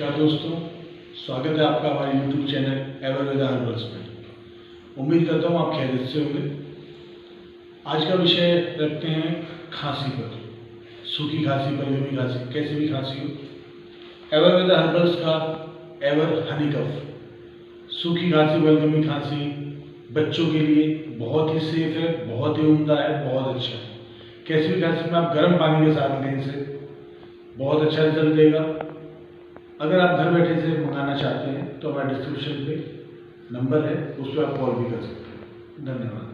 नमस्कार दोस्तों, स्वागत है आपका हमारे YouTube चैनल एवरवेदा हर्बल्स में। उम्मीद करता हूँ आप खैरियत से होंगे। आज का विषय रखते हैं खांसी पर। सूखी खांसी, बलगमी खांसी, कैसी भी खांसी हो, एवरवेदा हर्बल्स का एवर हनी कफ सूखी खांसी, बलगमी खांसी बच्चों के लिए बहुत ही सेफ है, बहुत ही उम्दा है, बहुत अच्छा है। कैसी भी खांसी में आप गर्म पानी के साथ लें इसे, बहुत अच्छा रिजल्ट देगा। अगर आप घर बैठे से मंगाना चाहते हैं तो हमारे डिस्क्रिप्शन पे नंबर है, उस पर आप कॉल भी कर सकते हैं। धन्यवाद।